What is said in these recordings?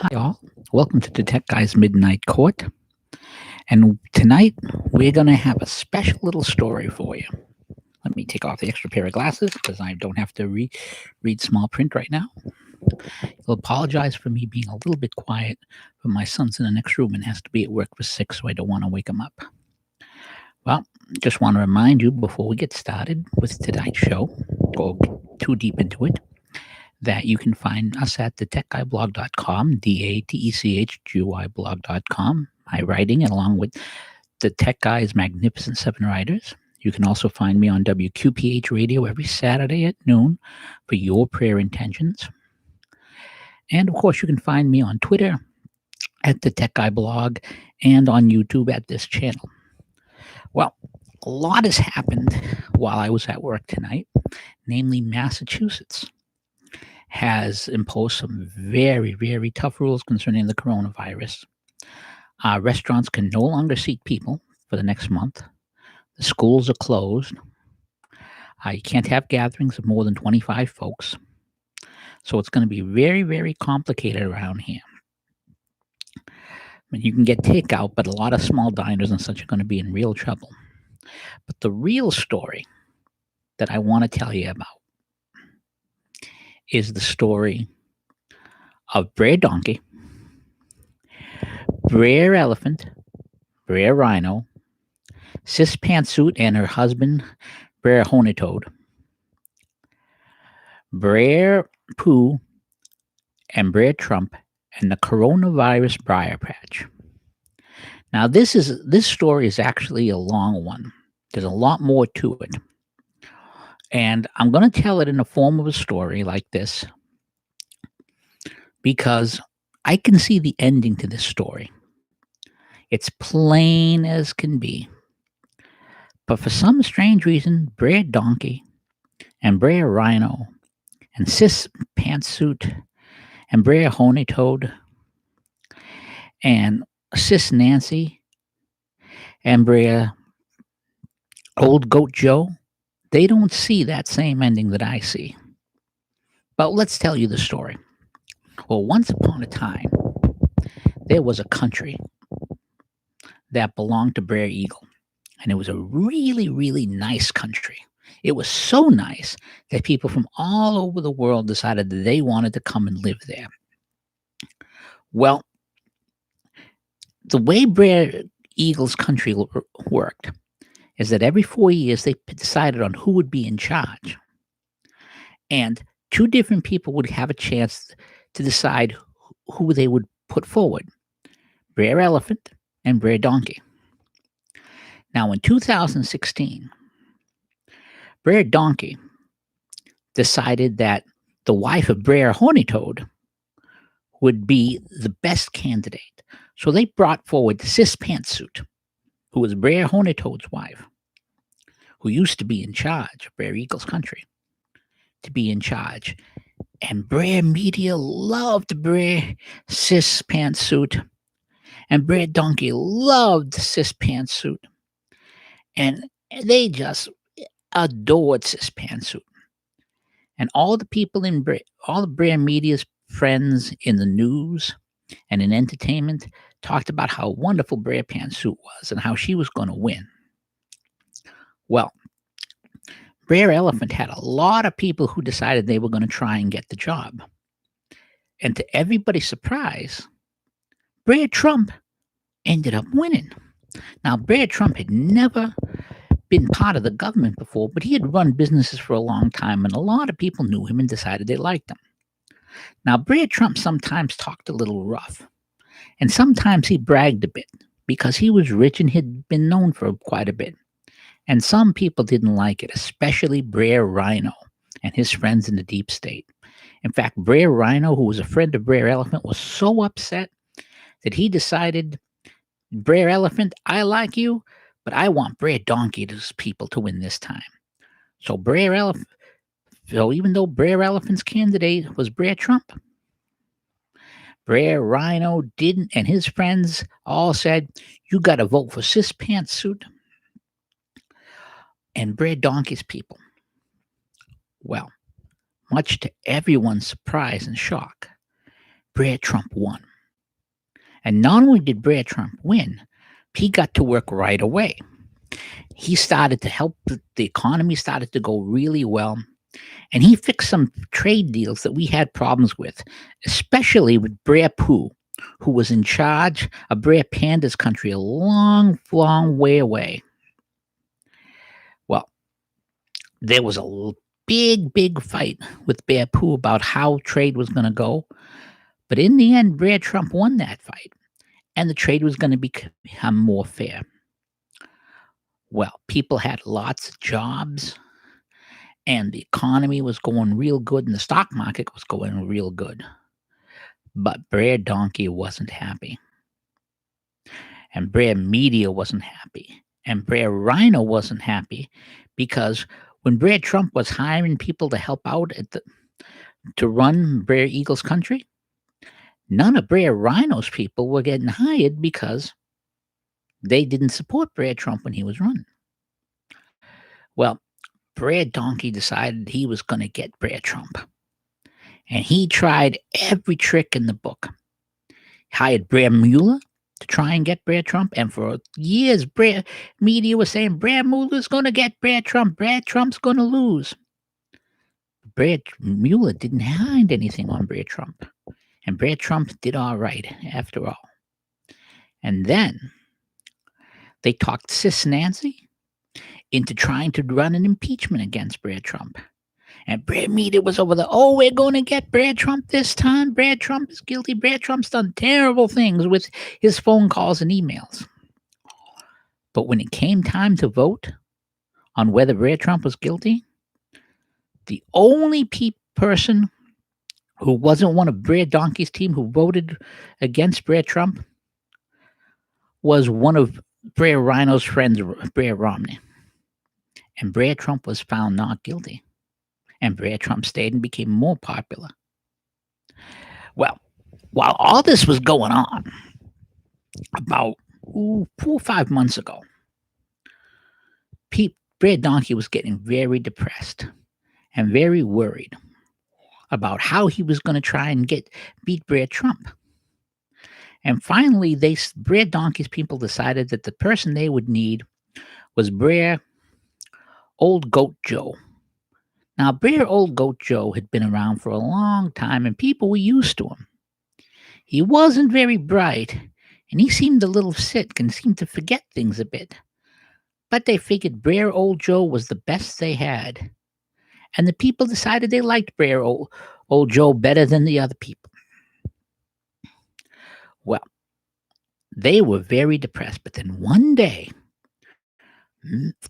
Hi, all. Welcome to the Tech Guys Midnight Court. And tonight, we're going to have a special little story for you. Let me take off the extra pair of glasses because I don't have to read small print right now. You'll apologize for me being a little bit quiet, but my son's in the next room and has to be at work for 6, so I don't want to wake him up. Well, just want to remind you before we get started with tonight's show, go too deep into it, that you can find us at DaTechGuyblog.com, DaTechGuyblog.com, my writing, and along with the Tech Guy's Magnificent Seven Writers. You can also find me on WQPH Radio every Saturday at noon for your prayer intentions. And of course, you can find me on Twitter at the Tech Guy Blog and on YouTube at this channel. Well, a lot has happened while I was at work tonight, namely Massachusetts has imposed some very, very tough rules concerning the coronavirus. Restaurants can no longer seat people for the next month. The schools are closed. You can't have gatherings of more than 25 folks. So it's going to be very, very complicated around here. You can get takeout, but a lot of small diners and such are going to be in real trouble. But the real story that I want to tell you about is the story of Brer Donkey, Brer Elephant, Brer Rhino, Sis Pantsuit and her husband, Brer Honeytoad, Brer Pooh, and Brer Trump, and the coronavirus Briar Patch. Now, this story is actually a long one. There's a lot more to it. And I'm going to tell it in the form of a story like this because I can see the ending to this story. It's plain as can be. But for some strange reason, Brer Donkey and Brer Rhino and Sis Pantsuit and Brer Honeytoad and Sis Nancy and Brer Old Goat Joe, they don't see that same ending that I see. But let's tell you the story. Well, once upon a time, there was a country that belonged to Brer Eagle. And it was a really, really nice country. It was so nice that people from all over the world decided that they wanted to come and live there. Well, the way Brer Eagle's country worked is that every 4 years they decided on who would be in charge. And two different people would have a chance to decide who they would put forward, Brer Elephant and Brer Donkey. Now, in 2016, Brer Donkey decided that the wife of Brer Honeytoad would be the best candidate. So they brought forward Sis Pantsuit, who was Brer Honeytoad's wife, who used to be in charge of Brer Eagle's country, to be in charge. And Brer Media loved Brer Sis Pantsuit, and Brer Donkey loved Sis Pantsuit. And they just adored Sis Pantsuit. And all the people in all the Brer Media's friends in the news and in entertainment talked about how wonderful Brer Pantsuit was and how she was going to win. Well, Brer Elephant had a lot of people who decided they were going to try and get the job. And to everybody's surprise, Brer Trump ended up winning. Now, Brer Trump had never been part of the government before, but he had run businesses for a long time, and a lot of people knew him and decided they liked him. Now, Brer Trump sometimes talked a little rough, and sometimes he bragged a bit because he was rich and had been known for quite a bit. And some people didn't like it, especially Brer Rhino and his friends in the deep state. In fact, Brer Rhino, who was a friend of Brer Elephant, was so upset that he decided, Brer Elephant, I like you, but I want Brer Donkey's people to win this time. So even though Brer Elephant's candidate was Brer Trump, Brer Rhino didn't, and his friends all said, you got to vote for Sis Pantsuit and Brer Donkey's people. Well, much to everyone's surprise and shock, Brer Trump won. And not only did Brer Trump win, he got to work right away. He started to help the economy started to go really well, and he fixed some trade deals that we had problems with, especially with Brer Pooh, who was in charge of Brer Panda's country a long, long way away. Well, there was a big, big fight with Brer Pooh about how trade was going to go, but in the end, Brer Trump won that fight, and the trade was going to become more fair. Well, people had lots of jobs, and the economy was going real good, and the stock market was going real good. But Brer Donkey wasn't happy, and Brer Media wasn't happy, and Brer Rhino wasn't happy because when Brer Trump was hiring people to help out to run Brer Eagle's country, none of Brer Rhino's people were getting hired because they didn't support Brer Trump when he was running. Well, Brer Donkey decided he was going to get Brer Trump. And he tried every trick in the book. He hired Brer Mueller to try and get Brer Trump. And for years, Brer Media was saying, Brer Mueller's going to get Brer Trump. Brer Trump's going to lose. Brer Mueller didn't hide anything on Brer Trump. And Brer Trump did all right after all. And then they talked Sis Nancy into trying to run an impeachment against Brer Trump. And Brer Media was over there, oh, we're going to get Brer Trump this time. Brer Trump is guilty. Brer Trump's done terrible things with his phone calls and emails. But when it came time to vote on whether Brer Trump was guilty, the only person who wasn't one of Brer Donkey's team who voted against Brer Trump was one of Brer Rhino's friends, Brer Romney. And Brer Trump was found not guilty. And Brer Trump stayed and became more popular. Well, while all this was going on, about 4 or 5 months ago, Brer Donkey was getting very depressed and very worried about how he was going to try and beat Brer Trump. And finally, Brer Donkey's people decided that the person they would need was Brer Old Goat Joe. Now, Brer Old Goat Joe had been around for a long time, and people were used to him. He wasn't very bright, and he seemed a little sick and seemed to forget things a bit. But they figured Brer Old Joe was the best they had, and the people decided they liked Brer Old Joe better than the other people. Well, they were very depressed, but then one day,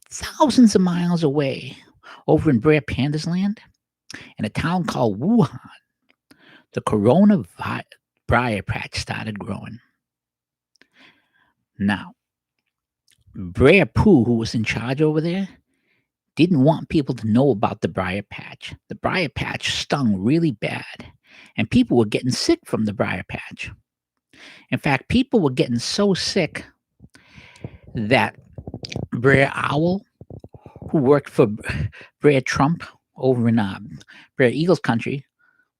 thousands of miles away, over in Brer Panda's land, in a town called Wuhan, the Corona Briar patch started growing. Now, Brer Pooh, who was in charge over there, didn't want people to know about the Briar patch. The Briar patch stung really bad, and people were getting sick from the Briar patch. In fact, people were getting so sick that Brer Owl, who worked for Brer Trump over in Brer Eagle's country,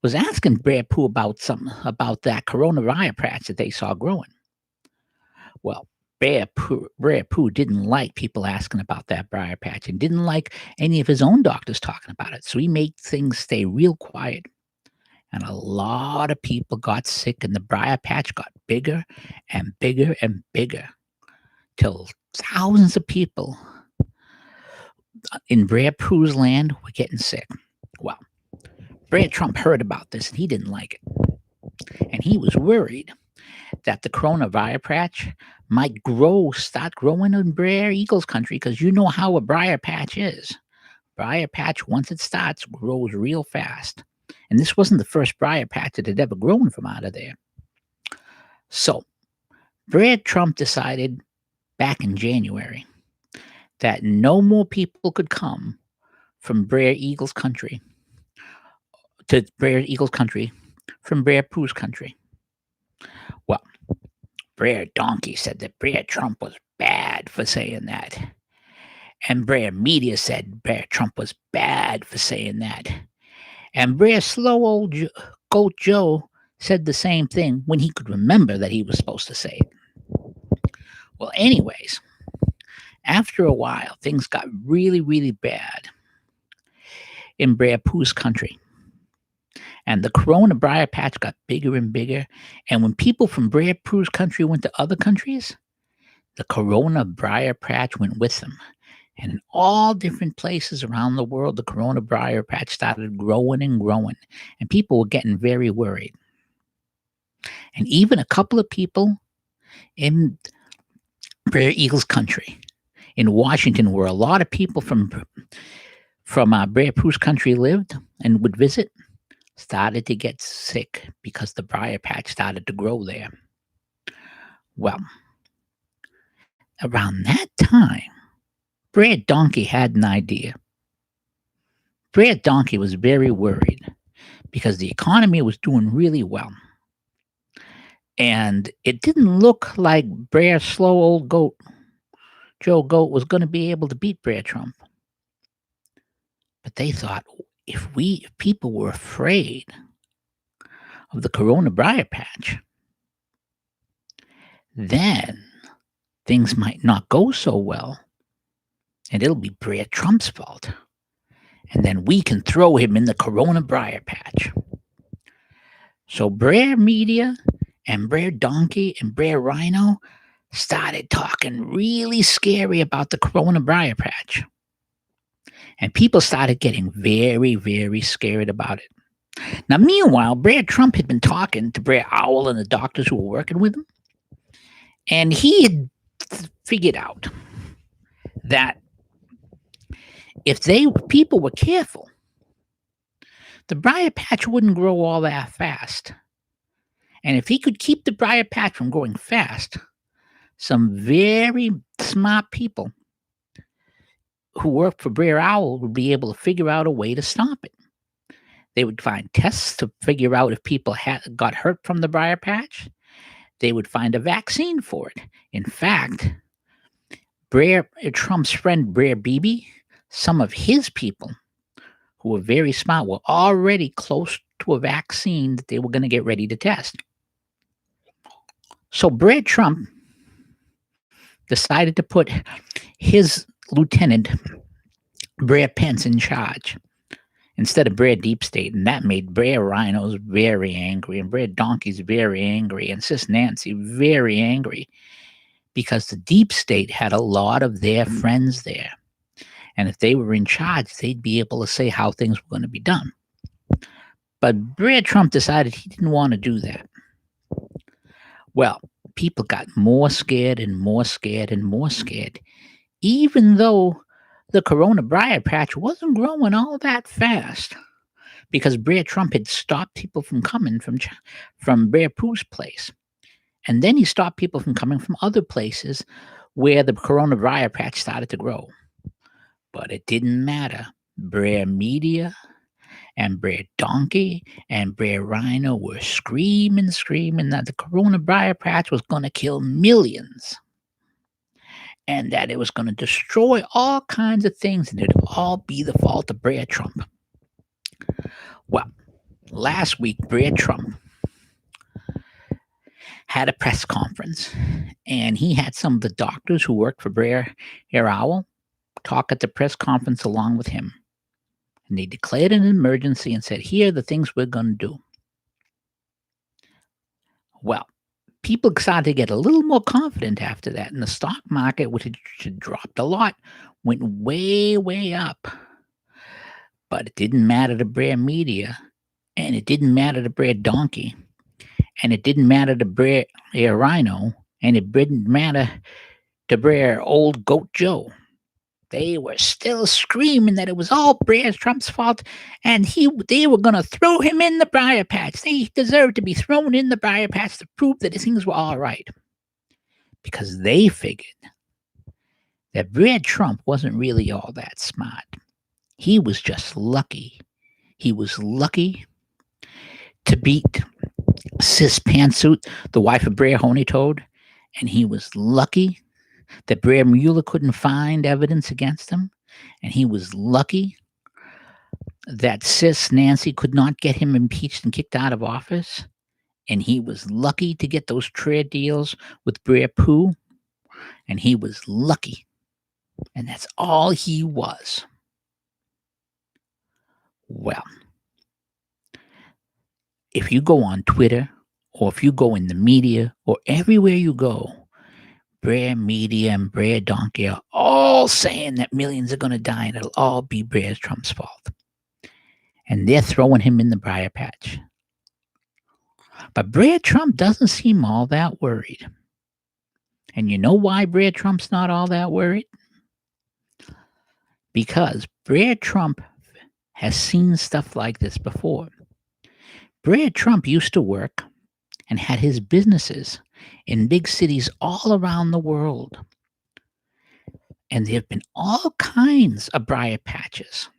was asking Brer Pooh about that coronavirus patch that they saw growing. Well, Brer Pooh didn't like people asking about that briar patch and didn't like any of his own doctors talking about it. So he made things stay real quiet. And a lot of people got sick, and the briar patch got bigger and bigger and bigger till thousands of people in Brer Pooh's land were getting sick. Well, Brer Trump heard about this, and he didn't like it. And he was worried that the coronavirus patch might start growing in Brer Eagle's country, because you know how a briar patch is. Briar patch, once it starts, grows real fast. And this wasn't the first briar patch that had ever grown from out of there. So, Brer Trump decided back in January that no more people could come from Brer Eagle's country to Brer Eagle's country from Brer Pooh's country. Well, Brer Donkey said that Brer Trump was bad for saying that. And Brer Media said Brer Trump was bad for saying that. And Brer Slow Old Goat Joe said the same thing when he could remember that he was supposed to say it. Well, anyways, after a while, things got really, really bad in Brer Pooh's country. And the Corona Briar patch got bigger and bigger. And when people from Brer Pooh's country went to other countries, the Corona Briar patch went with them. And in all different places around the world, the Corona Briar patch started growing and growing. And people were getting very worried. And even a couple of people in Brer Eagle's country, in Washington, where a lot of people from Brer Pooh's country lived and would visit, started to get sick because the briar patch started to grow there. Well, around that time, Brer Donkey had an idea. Brer Donkey was very worried because the economy was doing really well. And it didn't look like Brer Slow Old Goat, Joe Goat, was going to be able to beat Brer Trump. But they thought, if people were afraid of the Corona Briar patch, then things might not go so well, and it'll be Brer Trump's fault. And then we can throw him in the Corona Briar patch. So Brer Media and Brer Donkey and Brer Rhino started talking really scary about the Corona Briar patch. And people started getting very, very scared about it. Now, meanwhile, Brer Trump had been talking to Brer Owl and the doctors who were working with him. And he had figured out that if people were careful, the briar patch wouldn't grow all that fast. And if he could keep the briar patch from growing fast, some very smart people who worked for Brer Owl would be able to figure out a way to stop it. They would find tests to figure out if people got hurt from the briar patch. They would find a vaccine for it. In fact, Brer Trump's friend Brer Beebe, some of his people who were very smart were already close to a vaccine that they were going to get ready to test. So Brer Trump decided to put his lieutenant, Brer Pence, in charge instead of Brer Deep State, and that made Brer Rhinos very angry, and Brer Donkeys very angry, and Sis Nancy very angry, because the Deep State had a lot of their friends there, and if they were in charge, they'd be able to say how things were going to be done. But Brer Trump decided he didn't want to do that. Well, people got more scared and more scared and more scared, even though the Corona Briar patch wasn't growing all that fast, because Brer Trump had stopped people from coming from Brer Pooh's place. And then he stopped people from coming from other places where the Corona Briar patch started to grow. But it didn't matter. Brer Media and Brer Donkey and Brer Rhino were screaming that the Corona Briar patch was going to kill millions, and that it was going to destroy all kinds of things, and it would all be the fault of Brer Trump. Well, last week, Brer Trump had a press conference, and he had some of the doctors who worked for Brer Owl talk at the press conference along with him. And they declared an emergency and said, here are the things we're going to do. Well, people started to get a little more confident after that, and the stock market, which had dropped a lot, went way, way up. But it didn't matter to Brer Media, and it didn't matter to Brer Donkey, and it didn't matter to Brer Rhino, and it didn't matter to Brer Old Goat Joe. They were still screaming that it was all Brer Trump's fault, and they were going to throw him in the briar patch. They deserved to be thrown in the briar patch to prove that things were all right. Because they figured that Brer Trump wasn't really all that smart. He was just lucky. He was lucky to beat Sis Paintsuit, the wife of Brer Honeytoad, and he was lucky that Brer Mueller couldn't find evidence against him, and he was lucky that Sis Nancy could not get him impeached and kicked out of office, And he was lucky to get those trade deals with Brer Pooh, and he was lucky. And that's all he was. Well, if you go on Twitter, or if you go in the media, or everywhere you go, Brer Media and Brer Donkey are all saying that millions are going to die and it'll all be Brer Trump's fault. And they're throwing him in the briar patch. But Brer Trump doesn't seem all that worried. And you know why Brer Trump's not all that worried? Because Brer Trump has seen stuff like this before. Brer Trump used to work and had his businesses in big cities all around the world. And there have been all kinds of briar patches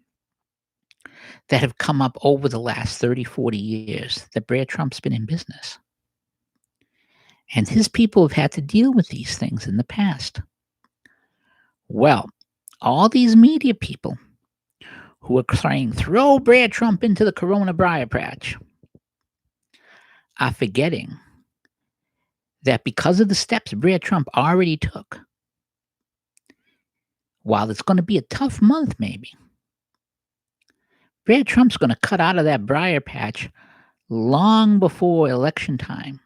that have come up over the last 30, 40 years that Brer Trump's been in business. And his people have had to deal with these things in the past. Well, all these media people who are saying, throw Brer Trump into the Corona briar patch, are forgetting that because of the steps Brer Trump already took, while it's going to be a tough month maybe, Brer Trump's going to cut out of that briar patch long before election time.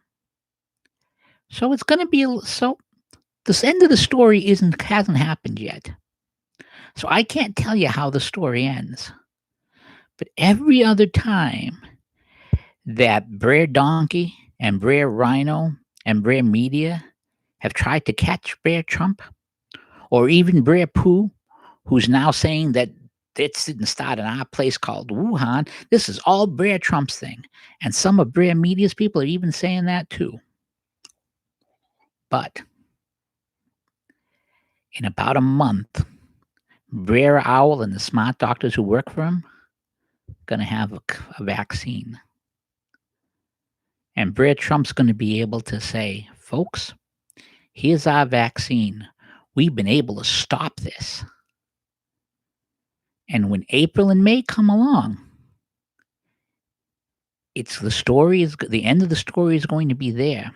So it's going to be so. This end of the story hasn't happened yet. So I can't tell you how the story ends. But every other time that Brer Donkey and Brer Rhino and Brer Media have tried to catch Brer Trump, or even Brer Pooh, who's now saying that it didn't start in our place called Wuhan. This is all Brer Trump's thing. And some of Brer Media's people are even saying that too. But in about a month, Brer Owl and the smart doctors who work for him are going to have a vaccine. And Brer Trump's going to be able to say, folks, here's our vaccine. We've been able to stop this. And when April and May come along, the end of the story is going to be there.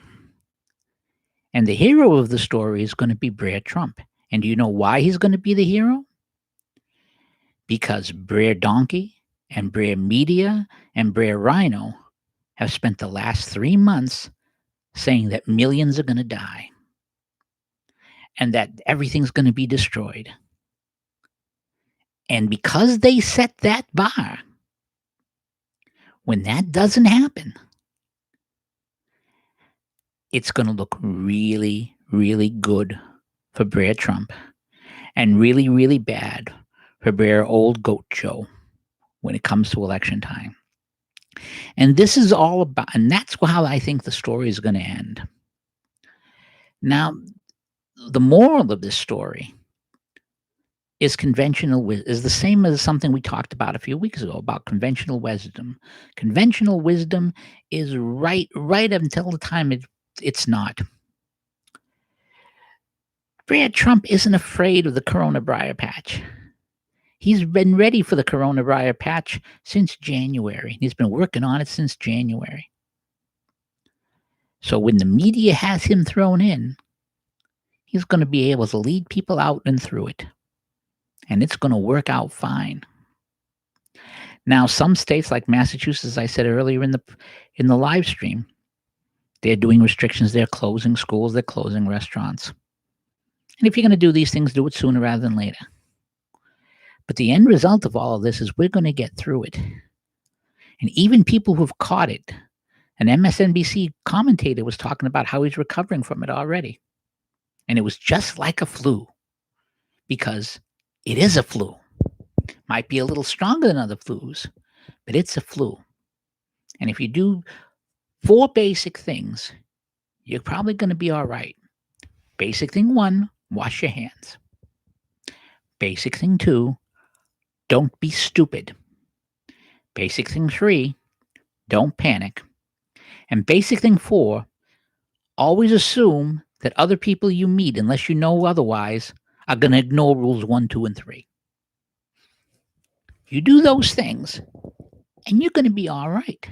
And the hero of the story is going to be Brer Trump. And do you know why he's going to be the hero? Because Brer Donkey and Brer Media and Brer Rhino have spent the last 3 months saying that millions are going to die and that everything's going to be destroyed. And because they set that bar, when that doesn't happen, it's going to look really, really good for Brer Trump and really, really bad for Brer Old Goat Joe when it comes to election time. And this is all about, and that's how I think the story is going to end. Now, the moral of this story is is the same as something we talked about a few weeks ago about conventional wisdom. Conventional wisdom is right until the time it's not. Brer Trump isn't afraid of the Corona briar patch. He's been ready for the Corona briar patch since January. He's been working on it since January. So when the media has him thrown in, he's going to be able to lead people out and through it. And it's going to work out fine. Now, some states like Massachusetts, as I said earlier in the live stream, they're doing restrictions. They're closing schools. They're closing restaurants. And if you're going to do these things, do it sooner rather than later. But the end result of all of this is we're going to get through it. And even people who've caught it, an MSNBC commentator was talking about how he's recovering from it already. And it was just like a flu, because it is a flu. Might be a little stronger than other flus, but it's a flu. And if you do 4 basic things, you're probably going to be all right. Basic thing 1, wash your hands. Basic thing 2, don't be stupid. Basic thing 3, don't panic. And basic thing 4, always assume that other people you meet, unless you know otherwise, are going to ignore rules 1, 2, and 3. You do those things, and you're going to be all right.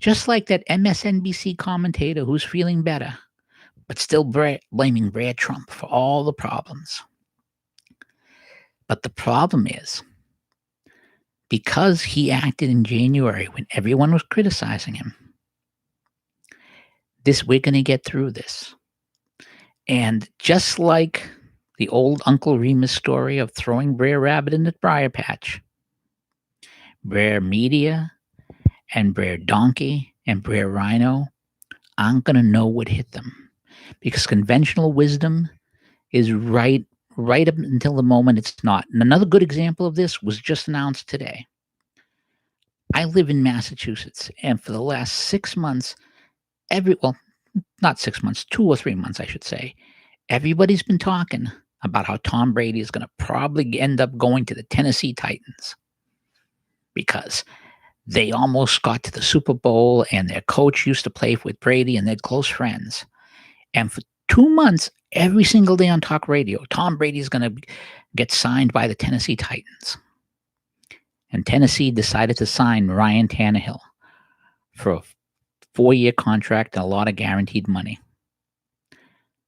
Just like that MSNBC commentator who's feeling better, but still blaming Brad Trump for all the problems. But the problem is, because he acted in January when everyone was criticizing him, we're going to get through this. And just like the old Uncle Remus story of throwing Brer Rabbit in the briar patch, Brer Media and Brer Donkey and Brer Rhino aren't going to know what hit them, because conventional wisdom is right up until the moment it's not. And another good example of this was just announced today. I live in Massachusetts, and for the last 6 months, not 6 months, 2 or 3 months, I should say, everybody's been talking about how Tom Brady is going to probably end up going to the Tennessee Titans because they almost got to the Super Bowl, and their coach used to play with Brady, and they're close friends. And for 2 months, every single day on talk radio, Tom Brady's going to get signed by the Tennessee Titans. And Tennessee decided to sign Ryan Tannehill for a 4-year contract and a lot of guaranteed money.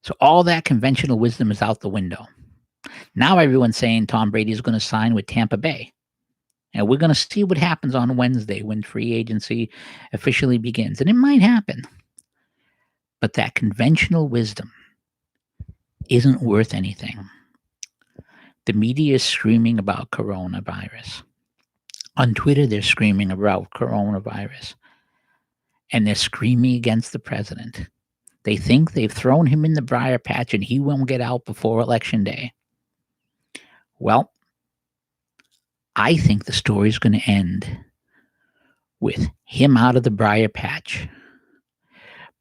So all that conventional wisdom is out the window. Now everyone's saying Tom Brady is going to sign with Tampa Bay. And we're going to see what happens on Wednesday when free agency officially begins. And it might happen. But that conventional wisdom isn't worth anything. The media is screaming about coronavirus. On Twitter, they're screaming about coronavirus. And they're screaming against the president. They think they've thrown him in the briar patch and he won't get out before Election Day. Well, I think the story's going to end with him out of the briar patch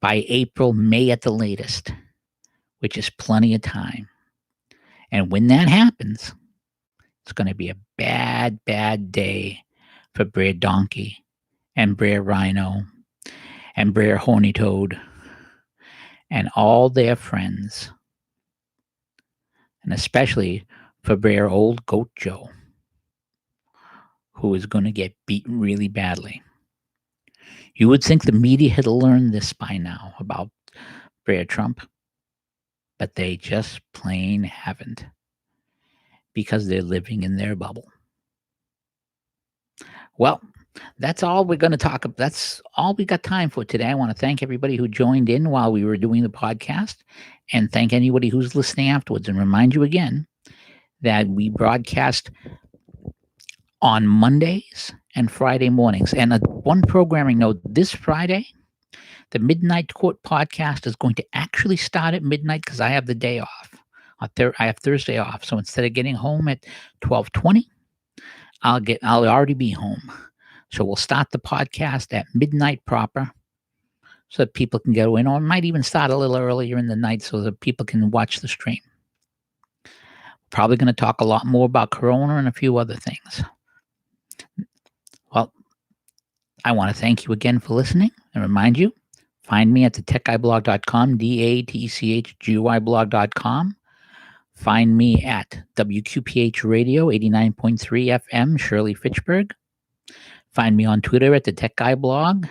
by April, May at the latest, which is plenty of time. And when that happens, it's going to be a bad, bad day for Brer Donkey and Brer Rhino and Brer Horny Toad and all their friends, and especially for Brer Old Goat Joe, who is going to get beaten really badly. You would think the media had learned this by now about Brer Trump, but they just plain haven't, because they're living in their bubble. Well, that's all we're going to talk about. That's all we got time for today. I want to thank everybody who joined in while we were doing the podcast, and thank anybody who's listening afterwards, and remind you again that we broadcast on Mondays and Friday mornings. And one programming note, this Friday, the Midnight Court podcast is going to actually start at midnight because I have the day off. I have Thursday off. So instead of getting home at 12:20, I'll already be home. So we'll start the podcast at midnight proper so that people can go in, or might even start a little earlier in the night so that people can watch the stream. Probably going to talk a lot more about Corona and a few other things. Well, I want to thank you again for listening and remind you, find me at DaTechGuyblog.com, DaTechGuyblog.com. Find me at WQPH Radio 89.3 FM, Shirley Fitchburg. Find me on Twitter at the Tech Guy Blog.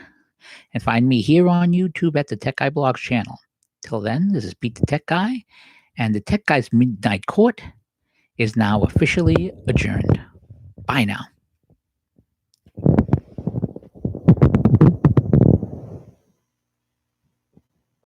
And find me here on YouTube at the Tech Guy Blogs channel. Till then, this is Pete the Tech Guy, and the Tech Guy's Midnight Court is now officially adjourned. Bye now.